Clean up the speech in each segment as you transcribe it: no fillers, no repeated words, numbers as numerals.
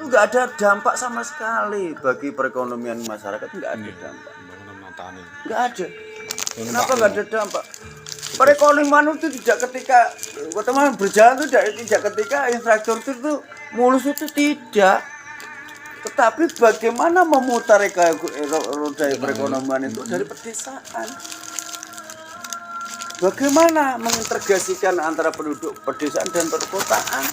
itu nggak ada dampak sama sekali bagi perekonomian masyarakat, nggak ada dampak. Nggak ada. Kenapa nggak ada dampak? Perekonomian itu tidak ketika teman berjalan itu tidak ketika infrastruktur itu mulus itu tidak. Tetapi bagaimana memutar roda perekonomian itu dari pedesaan? Bagaimana mengintegrasikan antara penduduk pedesaan dan perkotaan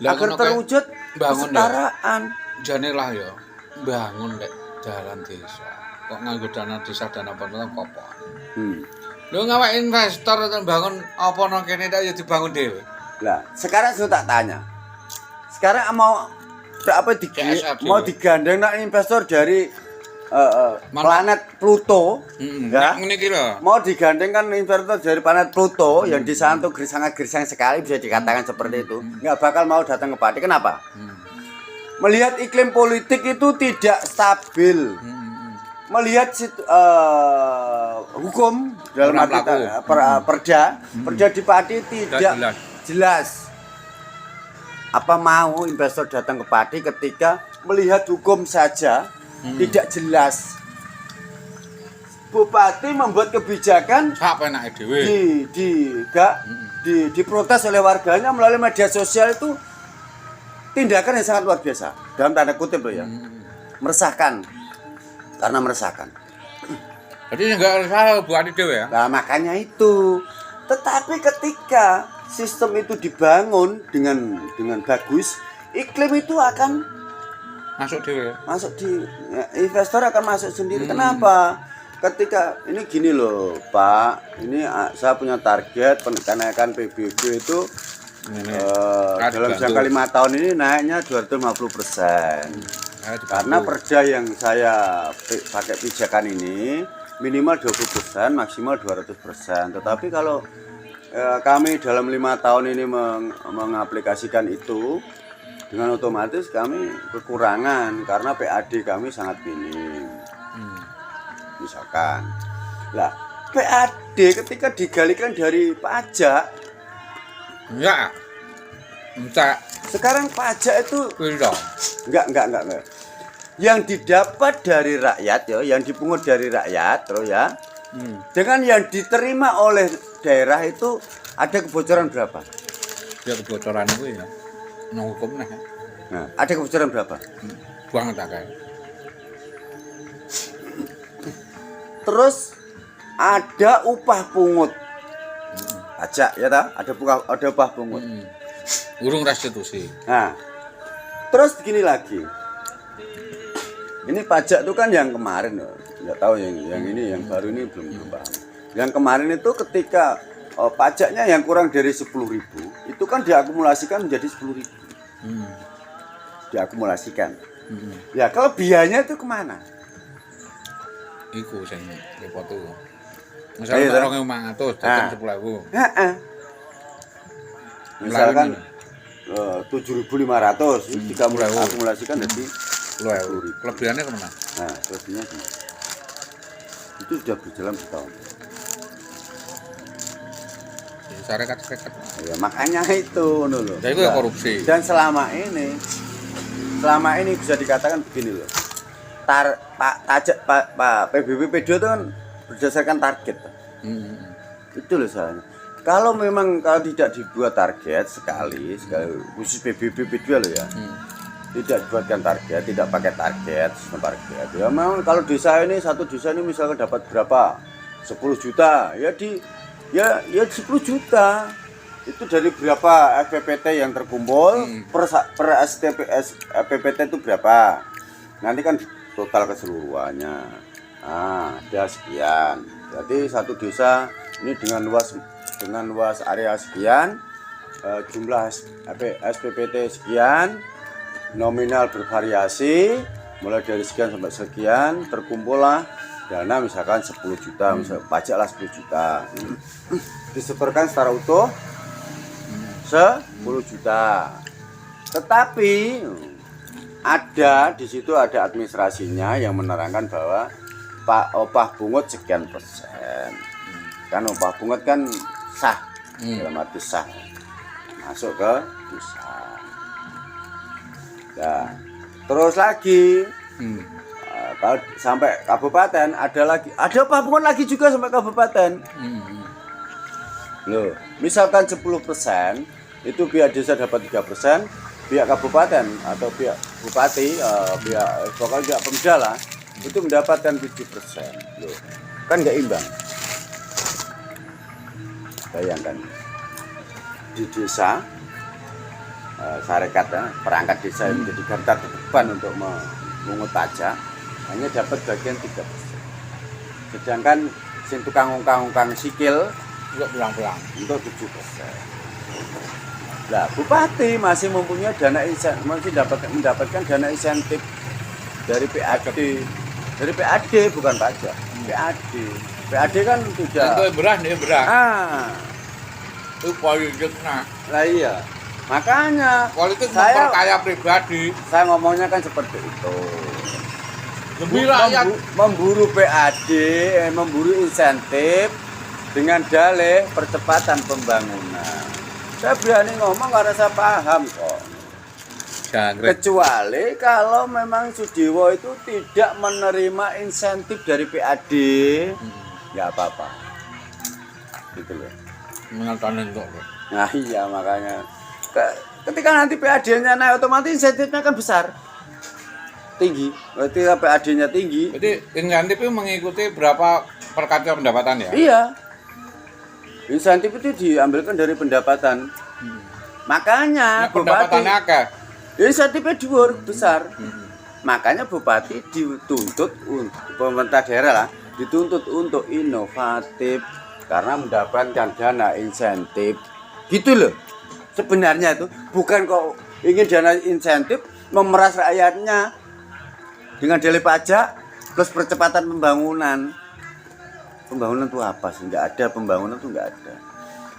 agar terwujud kesetaraan? Jane lah ya, bangun dek jalan desa. Kok nganggo dana desa dana pemerintah kopo. Lho ngawak investor bangun apa nang kene tak ya dibangun dhewe. Lah, sekarang saya tak tanya. Sekarang mau digandeng nak investor dari planet Pluto, ya. Mau digandeng kan investor dari planet Pluto yang di sana tuh sangat gersang sekali, bisa dikatakan seperti itu. Nggak bakal mau datang ke Pati. Kenapa? Melihat iklim politik itu tidak stabil. Melihat hukum dalam arti perda di Pati tidak jelas. Apa mau investor datang ke Pati ketika melihat hukum saja tidak jelas. Bupati membuat kebijakan diprotes oleh warganya melalui media sosial, itu tindakan yang sangat luar biasa dalam tanda kutip loh ya. Meresahkan. Karena meresahkan. Jadi enggak salah Bupati dewe ya. Nah, makanya itu. Tetapi ketika sistem itu dibangun dengan bagus, iklim itu akan masuk investor akan masuk sendiri. Kenapa? Ketika ini gini loh Pak, ini saya punya target kenaikan PBB itu dalam jangka 5 tahun ini naiknya 250%. Karena perda yang saya pakai pijakan ini minimal 20%, maksimal 200%. Tetapi kalau kami dalam 5 tahun ini mengaplikasikan itu, dengan otomatis kami kekurangan karena PAD kami sangat minim. Misalkan. Lah, PAD ketika digalikan dari pajak. Enggak. Sekarang pajak itu enggak. Yang didapat dari rakyat ya, yang dipungut dari rakyat terus ya. Dengan yang diterima oleh daerah itu ada kebocoran berapa? Ya kebocoran itu ya. Nang hukum nah. Nah, ada kebocoran berapa? Buang tak kae. Terus ada upah pungut. Pajak ya ta? Ada upah pungut. Urung restitusi. Nah. Terus begini lagi. Ini pajak itu kan yang kemarin loh. Enggak tahu yang ini yang baru ini belum paham. Yang kemarin itu ketika pajaknya yang kurang dari 10.000 itu kan diakumulasikan menjadi 10.000. Diakumulasikan. Ya kalau biayanya itu kemana? Iku sing repot tuh. Misalnya 2.500 datang 10.000. Heeh. Misalkan 7.500 itu diakumulasikan jadi 10.000. Kelebihannya kemana? Nah, kelebihannya kemana? Itu sudah berjalan setahun. Sarekat-sarekat. Ya makanya itu loh. Ya itu ya korupsi. Dan selama ini bisa dikatakan begini loh. Pak PBB P2 itu kan berdasarkan target. Itu loh soalnya. Kalau tidak dibuat target sekali khusus PBB P2 loh ya. Tidak dibuatkan target, tidak pakai target, sistem target. Ya memang kalau satu desa ini misalkan dapat berapa? 10 juta. Ya 10 juta. Itu dari berapa FPPT yang terkumpul per FPPT itu berapa? Nanti kan total keseluruhannya. Ada sekian. Jadi satu desa ini dengan luas area sekian, jumlah SPPT sekian, nominal bervariasi mulai dari sekian sampai sekian, terkumpullah dana misalkan 10 juta, misalkan pajaklah 10 juta. Disetorkan secara utuh 10 juta. Tetapi di situ ada administrasinya yang menerangkan bahwa upah bungut sekian persen. Kan upah bungut kan sah, dalam arti sah, masuk ke desa. Nah, terus lagi Hmm. kalau sampai kabupaten ada Papungan lagi juga sampai kabupaten. Hmm. Loh, misalkan 10% itu pihak desa dapat 3%, pihak kabupaten atau pihak bupati, pokoknya pihak Pemda lah, itu mendapatkan 7%. Loh, kan nggak imbang. Bayangkan di desa sarekat perangkat desa yang menjadi garda terdepan untuk memungut pajak hanya dapat bagian 3%. Sedangkan sing tukang ungkang sikil Juga pulang-pulang. untuk 7%. Nah, bupati masih mempunyai dana insentif, masih mendapatkan dana insentif dari PAD. Dari PAD bukan pajak. PAD. PAD kan tidak. Itu beras nih beras. Itu politik nah. Lah iya. Makanya Politik saya memperkaya pribadi. saya ngomongnya kan seperti itu. Demi rakyat. Memburu PAD, memburu insentif dengan dalih percepatan pembangunan. Saya berani ngomong karena saya paham kok. Jangkrik. Kecuali kalau memang Sudewo itu tidak menerima insentif dari PAD, nggak apa-apa. Gitu loh. Menonton kok. Nah iya makanya. Ketika nanti PAD-nya naik otomatis insentifnya kan besar. Tinggi. Berarti PAD-nya tinggi. Jadi insentif itu mengikuti berapa per kapita pendapatan ya? Iya. Insentif itu diambilkan dari pendapatan. Makanya Pendapatannya bupati akeh. insentifnya dhuwur besar. Makanya bupati dituntut pemerintah daerah lah dituntut untuk inovatif karena mendapatkan dana insentif. Gitu loh. Sebenarnya itu bukan kok ingin dana insentif memeras rakyatnya dengan dalih pajak plus percepatan pembangunan. Pembangunan itu apa sih? Nggak ada pembangunan itu nggak ada.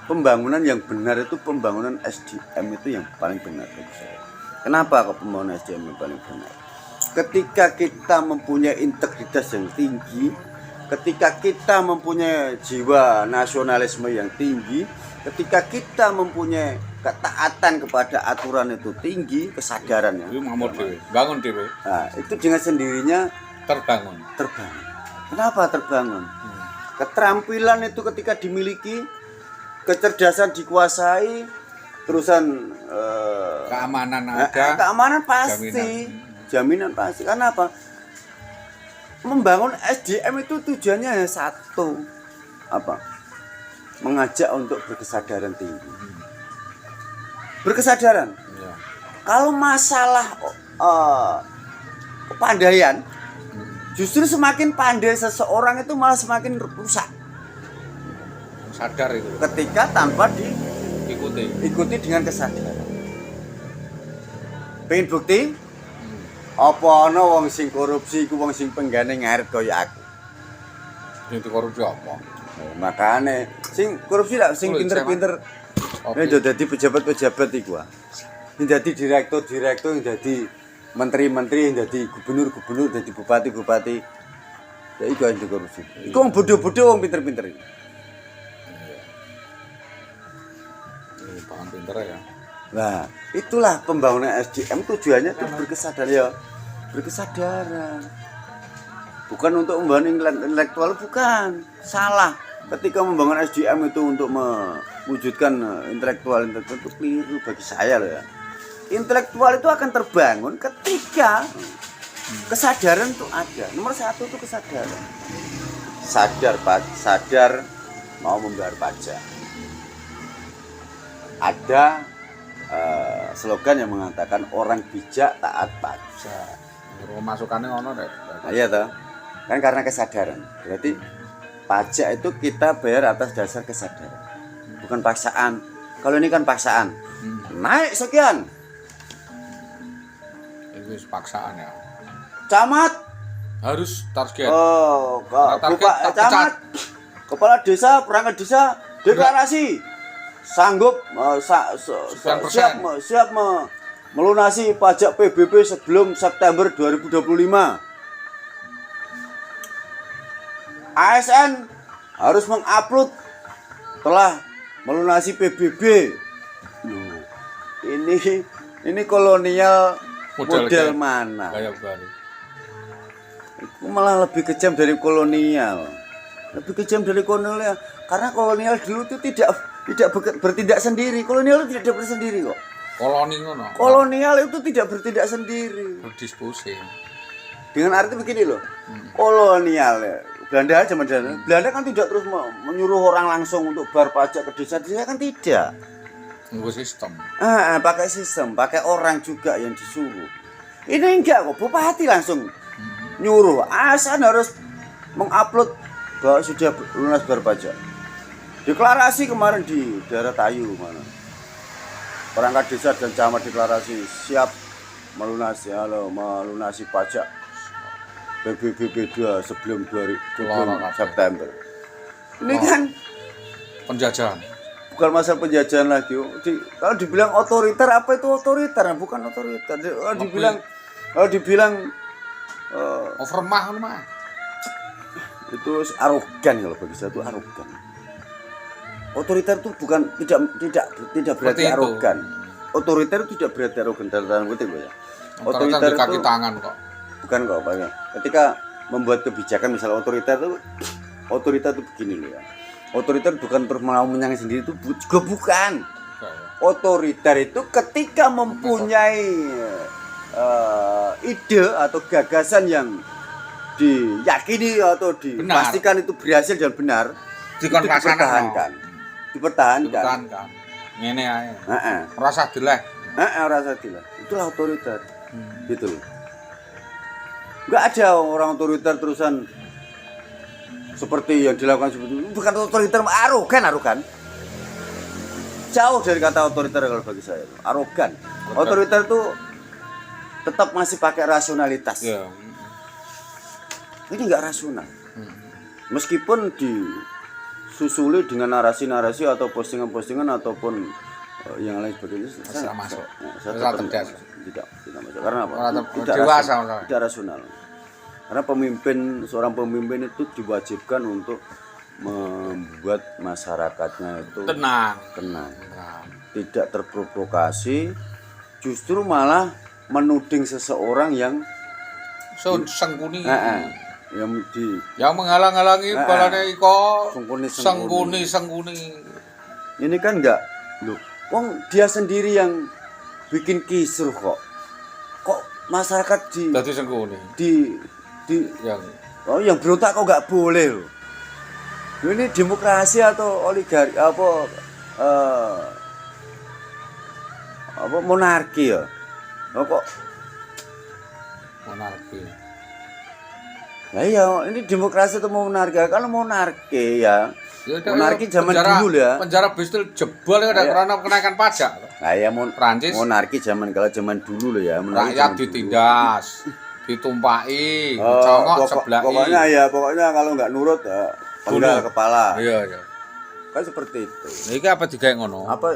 Pembangunan yang benar itu pembangunan SDM itu yang paling benar bagi saya. Kenapa kok pembangunan SDM yang paling benar? Ketika kita mempunyai integritas yang tinggi, ketika kita mempunyai jiwa nasionalisme yang tinggi, ketika kita mempunyai ketaatan kepada aturan itu tinggi, kesadarannya. Itu mamur dhewe, bangun dhewe. Nah, itu dengan sendirinya Terbangun. terbangun. Kenapa terbangun? Keterampilan itu ketika dimiliki, kecerdasan dikuasai, terusan Keamanan ada. keamanan pasti, jaminan pasti. Karena apa? Membangun SDM itu tujuannya hanya satu, apa? Mengajak untuk berkesadaran tinggi. Berkesadaran. Ya. Kalau masalah kepandaian, justru semakin pandai seseorang itu malah semakin rusak. Sadar itu. Ketika tanpa Ikuti. diikuti dengan kesadaran. Pengen bukti? Apa ana wong sing korupsi iku wong sing penggane ngarit kaya aku. Itu korupsi apa? Makane sing korupsi lak sing pinter-pinter nek dadi pejabat-pejabat iku ah. Sing dadi direktur-direktur, sing dadi menteri-menteri, sing dadi gubernur-gubernur, dadi bupati-bupati. Ya iku sing korupsi. Iku wong bodho-bodho wong pinter-pinter iki. Paham pinter ya. Nah, itulah pembangunan SDM tujuannya itu berkesadaran ya. Berkesadaran. Bukan untuk membangun intelektual, bukan. Salah. Ketika membangun SDM itu untuk mewujudkan intelektual itu keliru bagi saya loh ya. Intelektual itu akan terbangun ketika kesadaran itu ada. Nomor satu itu kesadaran. Sadar mau membayar pajak. Ada slogan yang mengatakan orang bijak taat pajak. Masukannya ono deh. Iya toh. Kan karena kesadaran. Berarti pajak itu kita bayar atas dasar kesadaran. Bukan paksaan. Kalau ini kan paksaan. Naik sekian. Itu paksaan ya. Camat Harus target. camat. Kepala desa, perangkat desa deklarasi sanggup siap melunasi pajak PBB sebelum September 2025. ASN harus mengupload telah melunasi PBB. Loh, ini kolonial model mana. Kayak baru. Itu malah lebih kejam dari kolonial. Lebih kejam dari kolonial karena kolonial dulu itu tidak bertindak sendiri. Kolonial itu tidak bersendiri kok. Koloni ngono. Kolonial itu tidak bertindak sendiri. Berdiskusi. Dengan arti begini loh. Kolonial ya. Belanda zaman Belanda kan tidak terus menyuruh orang langsung untuk bayar pajak ke desa-desa kan tidak. Nunggu sistem. Pakai sistem, pakai orang juga yang disuruh. Ini enggak kok, bupati langsung nyuruh. Asal harus mengupload bahwa sudah lunas bayar pajak. Deklarasi kemarin di daerah Tayu mana. Perangkat desa dan camat deklarasi siap melunasi pajak PBBP 2 sebelum September. Ini kan penjajahan. Bukan masalah penjajahan lagi. Kalau dibilang otoriter, apa itu otoriter? Bukan otoriter. Kalau dibilang overmah mah. Itu arogan kalau bagi saya itu arogan. Otoriter itu bukan tidak berarti arogan. Otoriter itu tidak berarti arogan dalam kutip ya. Otoriter itu kaki tangan kok. Bukan kok, Pak. Ketika membuat kebijakan misalnya otoriter itu begini loh ya. Otoriter bukan terus mau menyangka sendiri itu juga bukan. Otoriter itu ketika mempunyai ide atau gagasan yang diyakini atau dipastikan itu berhasil dan benar, dipertahankan. Ngene ae. Rasa dileh. Rasa dileh. Itulah otoriter. Gitu loh. Enggak ada orang otoriter terusan seperti yang dilakukan seperti itu. Bukan otoriter, arogan. Jauh dari kata otoriter kalau bagi saya. Arogan. Otoriter itu tetap masih pakai rasionalitas. Ya. Ini enggak rasional. Meskipun disusuli dengan narasi-narasi atau postingan-postingan ataupun yang lain sebagainya, saya masuk. Saya tidak masuk. Karena apa? Tidak rasional. Karena seorang pemimpin itu diwajibkan untuk membuat masyarakatnya itu tenang. Tidak terprovokasi, justru malah menuding seseorang yang sengkuni. Yang menghalang-halangi balane iko sengkuni. Ini kan enggak loh. Wong dia sendiri yang bikin kisruh kok. Kok masyarakat dadi sengkuni. Yang berontak kok enggak boleh loh. Ini demokrasi atau oligarki apa monarki ya? Kok monarki. Nah iya, ini demokrasi atau monarki? Kalau monarki ya, monarki zaman dulu ya. Penjara Bristol jebol ya karena kenaikan pajak. Nah ya Prancis. Monarki zaman dulu loh ya. Rakyat ditindas, ditumpaki, congok sebelah. Pokoknya kalau nggak nurut ya penggal kepala. Iya. Kan seperti itu. Iki apa digawe ngono?